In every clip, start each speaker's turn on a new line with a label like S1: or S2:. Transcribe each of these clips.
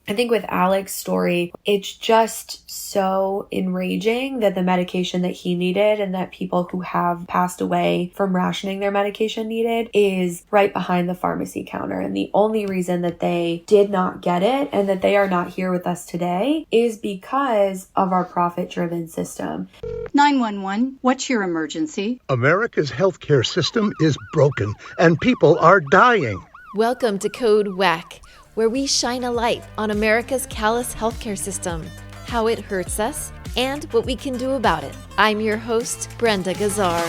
S1: I think with Alex's story, it's just so enraging that the medication that he needed and that people who have passed away from rationing their medication needed is right behind the pharmacy counter. And the only reason that they did not get it and that they are not here with us today is because of our profit-driven system.
S2: 911, what's your emergency?
S3: America's healthcare system is broken and people are dying.
S4: Welcome to Code WACK, where we shine a light on America's callous healthcare system, how it hurts us, and what we can do about it. I'm your host, Brenda Gazar.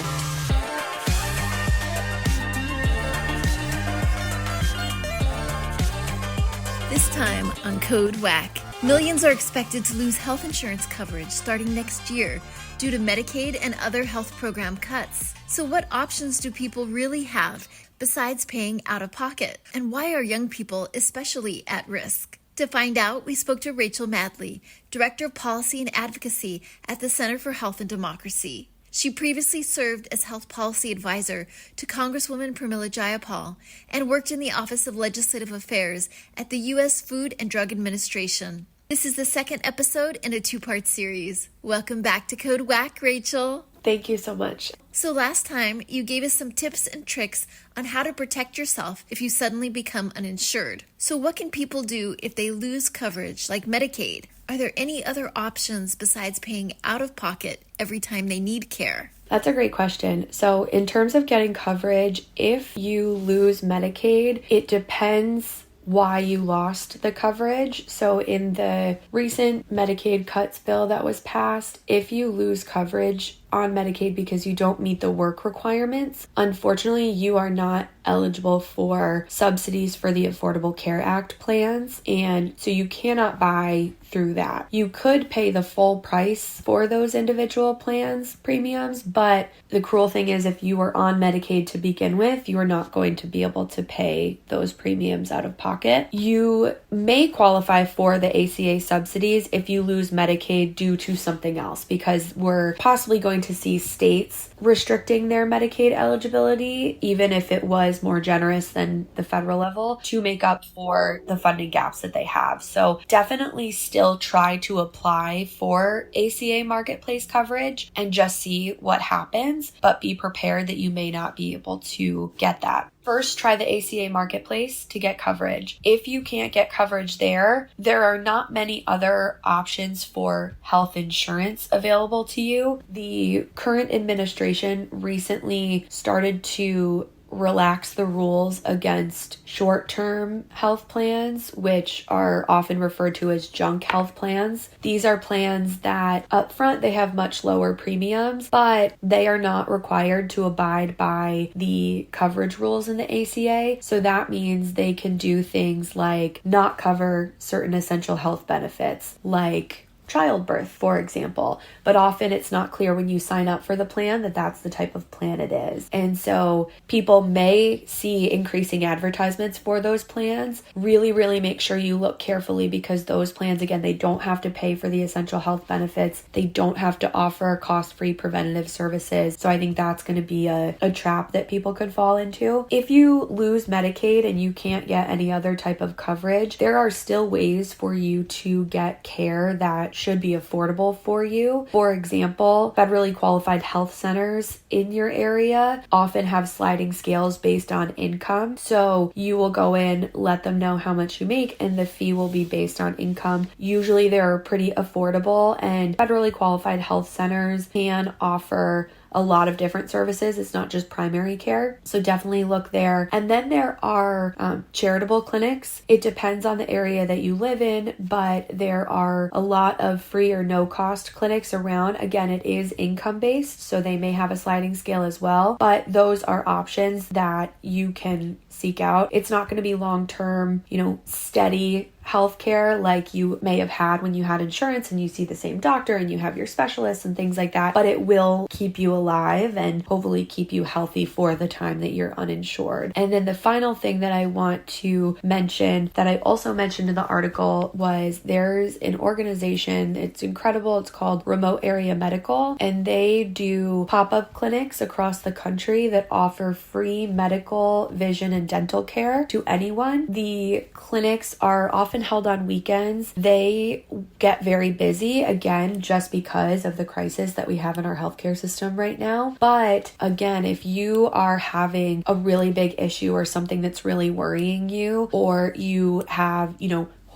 S4: This time on Code WACK, millions are expected to lose health insurance coverage starting next year due to Medicaid and other health program cuts. So what options do people really have besides paying out of pocket? And why are young people especially at risk? To find out, we spoke to Rachel Madley, Director of Policy and Advocacy at the Center for Health and Democracy. She previously served as Health Policy Advisor to Congresswoman Pramila Jayapal and worked in the Office of Legislative Affairs at the U.S. Food and Drug Administration. This is the second episode in a two-part series. Welcome back to Code WACK, Rachel.
S1: Thank you so much.
S4: So last time, you gave us some tips and tricks on how to protect yourself if you suddenly become uninsured. So what can people do if they lose coverage like Medicaid? Are there any other options besides paying out of pocket every time they need care?
S1: That's a great question. So in terms of getting coverage, if you lose Medicaid, it depends why you lost the coverage. So in the recent Medicaid cuts bill that was passed, if you lose coverage on Medicaid because you don't meet the work requirements, unfortunately, you are not eligible for subsidies for the Affordable Care Act plans. And so you cannot buy through that. You could pay the full price for those individual plans premiums, but the cruel thing is if you were on Medicaid to begin with, you are not going to be able to pay those premiums out of pocket. You may qualify for the ACA subsidies if you lose Medicaid due to something else, because we're possibly going to see states restricting their Medicaid eligibility, even if it was more generous than the federal level, to make up for the funding gaps that they have. So definitely still try to apply for ACA marketplace coverage and just see what happens, but be prepared that you may not be able to get that. First, try the ACA marketplace to get coverage. If you can't get coverage there, there are not many other options for health insurance available to you. The current administration recently started to relax the rules against short-term health plans, which are often referred to as junk health plans. These are plans that up front they have much lower premiums, but they are not required to abide by the coverage rules in the ACA. So that means they can do things like not cover certain essential health benefits, like childbirth, for example, but often it's not clear when you sign up for the plan that that's the type of plan it is. And so people may see increasing advertisements for those plans. Really make sure you look carefully, because those plans, again, they don't have to pay for the essential health benefits. They don't have to offer cost-free preventative services. So I think that's going to be a trap that people could fall into. If you lose Medicaid and you can't get any other type of coverage, there are still ways for you to get care that should be affordable for you. For example, federally qualified health centers in your area often have sliding scales based on income. So you will go in, let them know how much you make, and the fee will be based on income. Usually they're pretty affordable, and federally qualified health centers can offer a lot of different services. It's not just primary care. So definitely look there. And then there are charitable clinics. It depends on the area that you live in, but there are a lot of free or no cost clinics around. Again, it is income based, so they may have a sliding scale as well, but those are options that you can seek out. It's not going to be long-term, steady healthcare like you may have had when you had insurance and you see the same doctor and you have your specialists and things like that, but it will keep you alive and hopefully keep you healthy for the time that you're uninsured. And then the final thing that I want to mention that I also mentioned in the article was there's an organization, it's incredible, it's called Remote Area Medical, and they do pop-up clinics across the country that offer free medical, vision, and dental care to anyone. The clinics are often often held on weekends. They get very busy, again, just because of the crisis that we have in our healthcare system right now. But again, if you are having a really big issue or something that's really worrying you, or you have,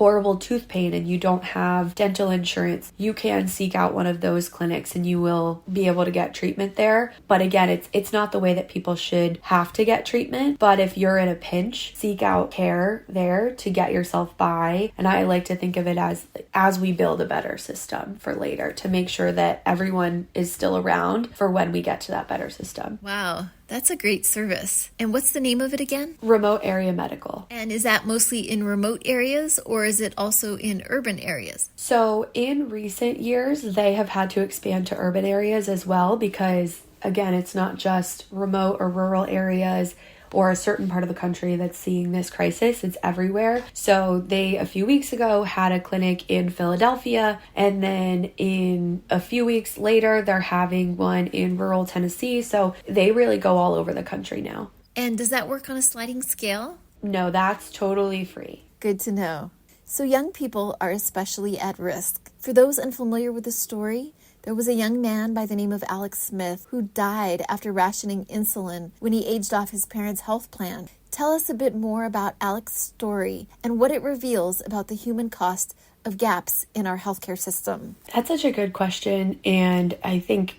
S1: horrible tooth pain and you don't have dental insurance, you can seek out one of those clinics and you will be able to get treatment there. But again, it's not the way that people should have to get treatment. But if you're in a pinch, seek out care there to get yourself by. And I like to think of it as we build a better system for later, to make sure that everyone is still around for when we get to that better system.
S4: Wow. That's a great service. And what's the name of it again?
S1: Remote area medical.
S4: And is that mostly in remote areas, or is it also in urban areas?
S1: So in recent years, they have had to expand to urban areas as well, because again, it's not just remote or rural areas or a certain part of the country that's seeing this crisis. It's everywhere. So they, a few weeks ago, had a clinic in Philadelphia, and then in a few weeks later, they're having one in rural Tennessee. So they really go all over the country now.
S4: And does that work on a sliding scale?
S1: No, that's totally free.
S4: Good to know. So young people are especially at risk. For those unfamiliar with the story, there was a young man by the name of Alex Smith who died after rationing insulin when he aged off his parents' health plan. Tell us a bit more about Alex's story and what it reveals about the human cost of gaps in our healthcare system.
S1: That's such a good question. And I think,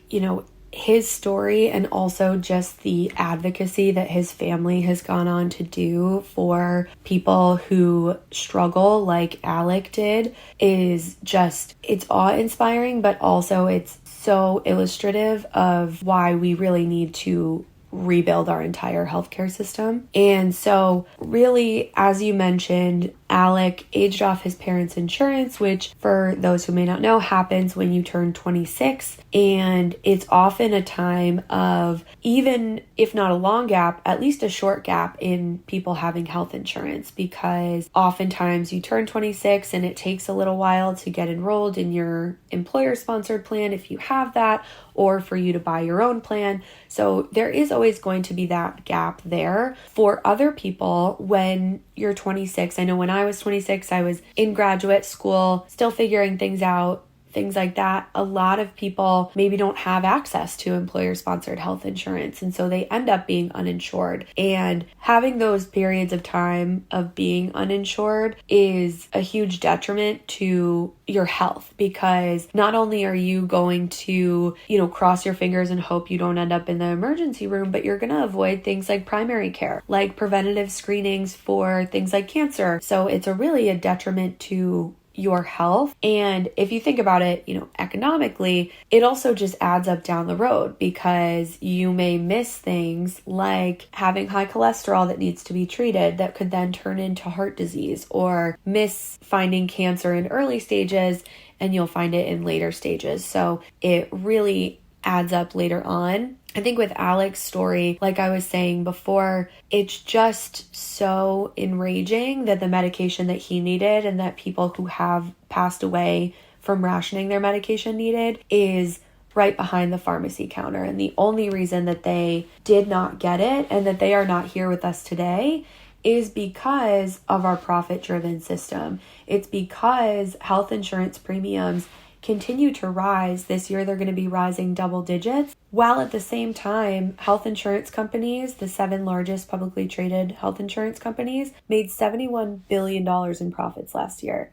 S1: his story and also just the advocacy that his family has gone on to do for people who struggle like Alec did is just, it's awe-inspiring, but also it's so illustrative of why we really need to rebuild our entire healthcare system. And so really, as you mentioned, Alec aged off his parents' insurance, which for those who may not know happens when you turn 26. And it's often a time of, even if not a long gap, at least a short gap in people having health insurance, because oftentimes you turn 26 and it takes a little while to get enrolled in your employer-sponsored plan if you have that, or for you to buy your own plan. So there is always going to be that gap there. For other people, when you're 26, I know when I was 26, I was in graduate school, still figuring things out, things like that. A lot of people maybe don't have access to employer-sponsored health insurance, and so they end up being uninsured. And having those periods of time of being uninsured is a huge detriment to your health, because not only are you going to, cross your fingers and hope you don't end up in the emergency room, but you're going to avoid things like primary care, like preventative screenings for things like cancer. So it's really a detriment to your health. And if you think about it, economically, it also just adds up down the road, because you may miss things like having high cholesterol that needs to be treated that could then turn into heart disease, or miss finding cancer in early stages and you'll find it in later stages. So it really adds up later on. I think with Alex's story, like I was saying before, it's just so enraging that the medication that he needed and that people who have passed away from rationing their medication needed is right behind the pharmacy counter. And the only reason that they did not get it and that they are not here with us today is because of our profit-driven system. It's because health insurance premiums continue to rise. This year, they're going to be rising double digits, while at the same time, health insurance companies, the 7 largest publicly traded health insurance companies, made $71 billion in profits last year.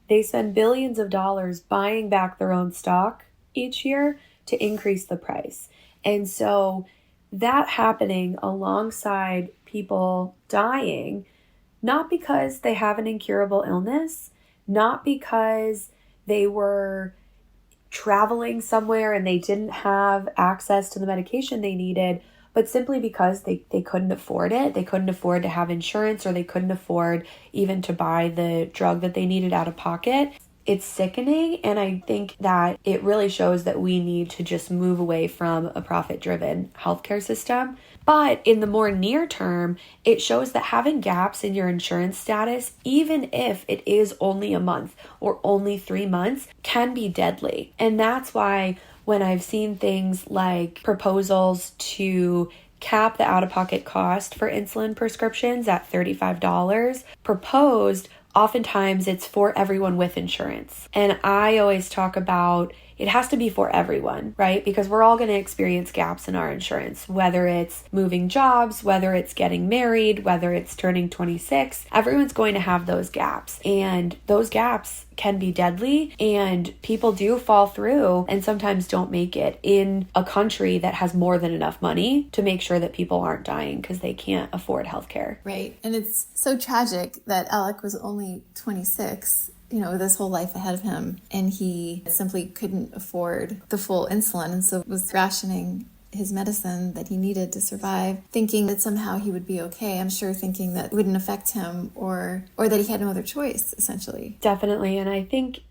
S1: They spend billions of dollars buying back their own stock each year to increase the price. And so that happening alongside people dying, not because they have an incurable illness, not because they were traveling somewhere and they didn't have access to the medication they needed, but simply because they couldn't afford it. They couldn't afford to have insurance, or they couldn't afford even to buy the drug that they needed out of pocket. It's sickening, and I think that it really shows that we need to just move away from a profit-driven healthcare system. But in the more near term, it shows that having gaps in your insurance status, even if it is only a month or only 3 months, can be deadly. And that's why when I've seen things like proposals to cap the out-of-pocket cost for insulin prescriptions at $35 proposed oftentimes it's for everyone with insurance. And I always talk about it has to be for everyone, right? Because we're all going to experience gaps in our insurance, whether it's moving jobs, whether it's getting married, whether it's turning 26. Everyone's going to have those gaps. And those gaps can be deadly, and people do fall through and sometimes don't make it in a country that has more than enough money to make sure that people aren't dying because they can't afford healthcare.
S5: Right. And it's so tragic that Alec was only 26, with his whole life ahead of him, and he simply couldn't afford the full insulin, and so was rationing his medicine that he needed to survive, thinking that somehow he would be okay. I'm sure thinking that it wouldn't affect him or that he had no other choice, essentially.
S1: Definitely. And I think,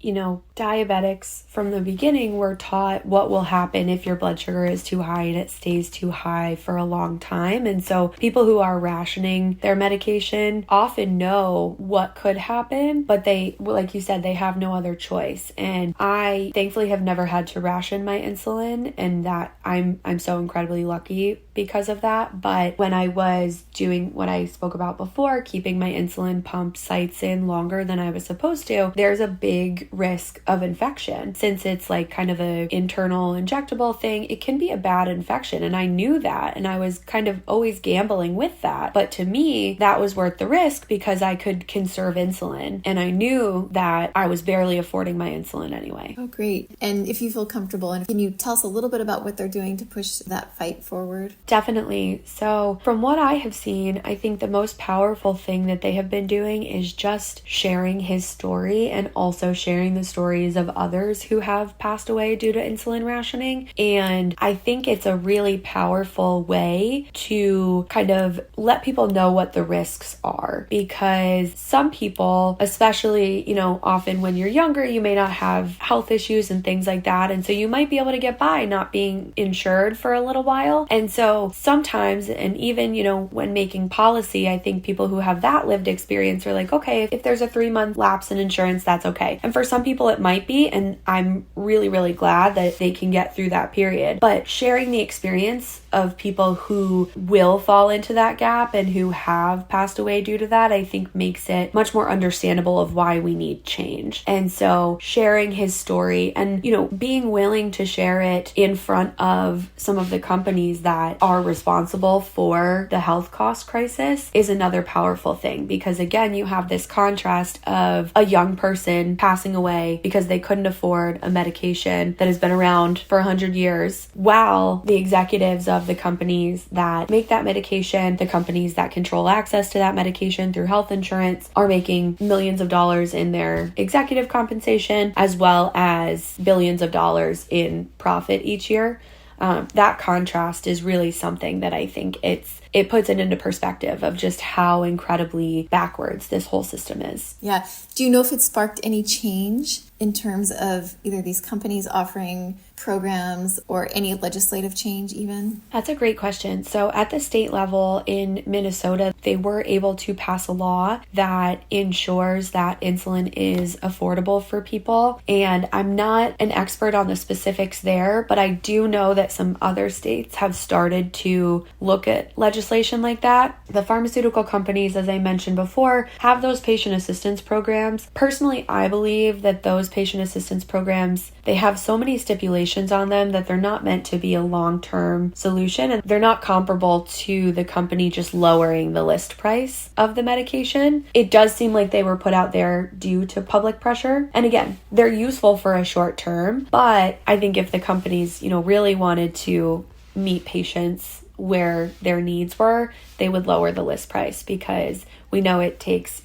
S1: diabetics from the beginning were taught what will happen if your blood sugar is too high and it stays too high for a long time. And so people who are rationing their medication often know what could happen, but they, like you said, they have no other choice. And I thankfully have never had to ration my insulin, and that I'm so incredibly lucky because of that. But when I was doing what I spoke about before, keeping my insulin pump sites in longer than I was supposed to, there's a big risk of infection. Since it's like kind of an internal injectable thing, it can be a bad infection. And I knew that, and I was kind of always gambling with that. But to me, that was worth the risk because I could conserve insulin, and I knew that I was barely affording my insulin anyway.
S5: Oh, great. And if you feel comfortable, and can you tell us a little bit about what they're doing to push that fight forward?
S1: Definitely. So from what I have seen, I think the most powerful thing that they have been doing is just sharing his story and also sharing the stories of others who have passed away due to insulin rationing. And I think it's a really powerful way to kind of let people know what the risks are, because some people, especially, often when you're younger, you may not have health issues and things like that. And so you might be able to get by not being insured for a little while. And so sometimes, and even, when making policy, I think people who have that lived experience are like, okay, if there's a 3-month lapse in insurance, that's okay. And for some people it might be, and I'm really, really glad that they can get through that period. But sharing the experience of people who will fall into that gap and who have passed away due to that, I think makes it much more understandable of why we need change. And so sharing his story and, being willing to share it in front of some of the companies that are responsible for the health cost crisis is another powerful thing, because again, you have this contrast of a young person passing away because they couldn't afford a medication that has been around for 100 years, while the executives of the companies that make that medication, the companies that control access to that medication through health insurance, are making millions of dollars in their executive compensation, as well as billions of dollars in profit each year. That contrast is really something that I think it puts it into perspective of just how incredibly backwards this whole system is.
S5: Yeah. Do you know if it sparked any change in terms of either these companies offering programs or any legislative change even?
S1: That's a great question. So at the state level in Minnesota, they were able to pass a law that ensures that insulin is affordable for people. And I'm not an expert on the specifics there, but I do know that some other states have started to look at legislation like that. The pharmaceutical companies, as I mentioned before, have those patient assistance programs. Personally, I believe that those patient assistance programs, they have so many stipulations on them that they're not meant to be a long-term solution, and they're not comparable to the company just lowering the list price of the medication. It does seem like they were put out there due to public pressure. And again, they're useful for a short term, but I think if the companies, really wanted to meet patients where their needs were, they would lower the list price, because we know it takes,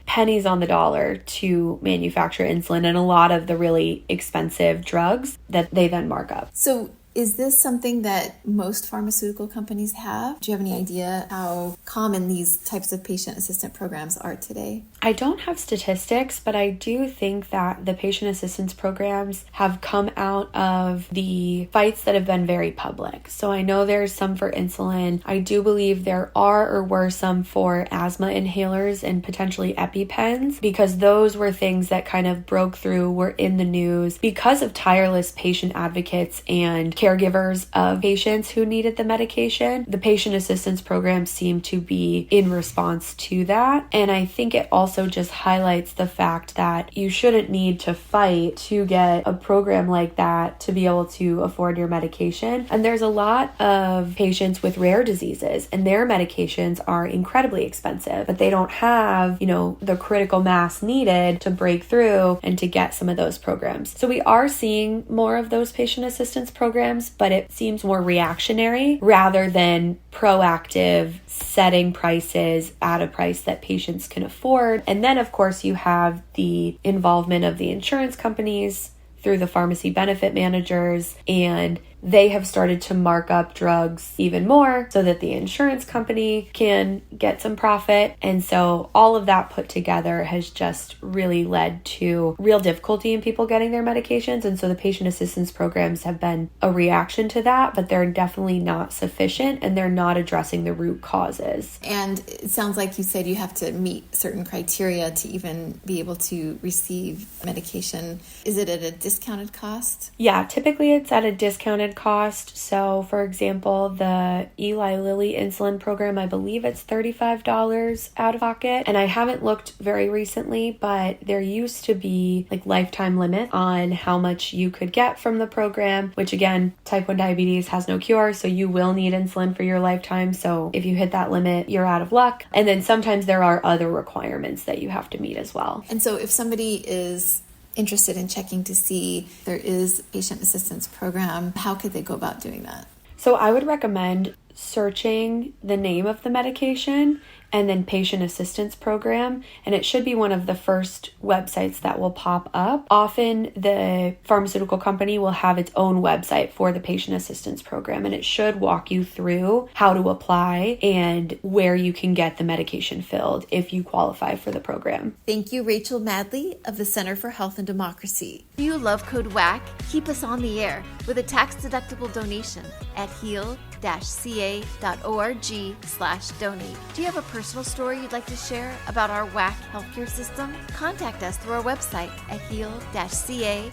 S1: pennies on the dollar to manufacture insulin and a lot of the really expensive drugs that they then mark up.
S5: So is this something that most pharmaceutical companies have? Do you have any idea how common these types of patient assistant programs are today?
S1: I don't have statistics, but I do think that the patient assistance programs have come out of the fights that have been very public. So I know there's some for insulin. I do believe there are or were some for asthma inhalers and potentially EpiPens, because those were things that kind of broke through, were in the news because of tireless patient advocates and caregivers of patients who needed the medication. The patient assistance programs seem to be in response to that. And I think it also also just highlights the fact that you shouldn't need to fight to get a program like that to be able to afford your medication. And there's a lot of patients with rare diseases, and their medications are incredibly expensive, but they don't have, the critical mass needed to break through and to get some of those programs. So we are seeing more of those patient assistance programs, but it seems more reactionary rather than proactive, setting prices at a price that patients can afford. And then, of course, you have the involvement of the insurance companies through the pharmacy benefit managers, and they have started to mark up drugs even more so that the insurance company can get some profit. And so all of that put together has just really led to real difficulty in people getting their medications. And so the patient assistance programs have been a reaction to that, but they're definitely not sufficient, and they're not addressing the root causes.
S5: And it sounds like you said you have to meet certain criteria to even be able to receive medication. Is it at a discounted cost?
S1: Yeah, typically it's at a discounted cost. So for example, the Eli Lilly insulin program, I believe it's $35 out of pocket. And I haven't looked very recently, but there used to be like lifetime limit on how much you could get from the program, which again, type 1 diabetes has no cure. So you will need insulin for your lifetime. So if you hit that limit, you're out of luck. And then sometimes there are other requirements that you have to meet as well.
S5: And so if somebody is interested in checking to see if there is a patient assistance program, how could they go about doing that?
S1: So I would recommend searching the name of the medication and then patient assistance program, and it should be one of the first websites that will pop up. Often the pharmaceutical company will have its own website for the patient assistance program, and it should walk you through how to apply and where you can get the medication filled if you qualify for the program.
S4: Thank you, Rachel Madley of the Center for Health and Democracy. Do you love Code WACK? Keep us on the air with a tax-deductible donation at heal-ca.org/donate. Do you have a personal story you'd like to share about our WACK healthcare system? Contact us through our website at heal-ca.org.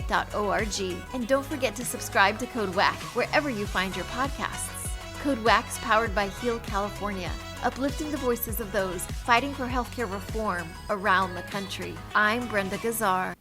S4: And don't forget to subscribe to Code WACK wherever you find your podcasts. Code WACK's powered by Heal California, uplifting the voices of those fighting for healthcare reform around the country. I'm Brenda Gazar.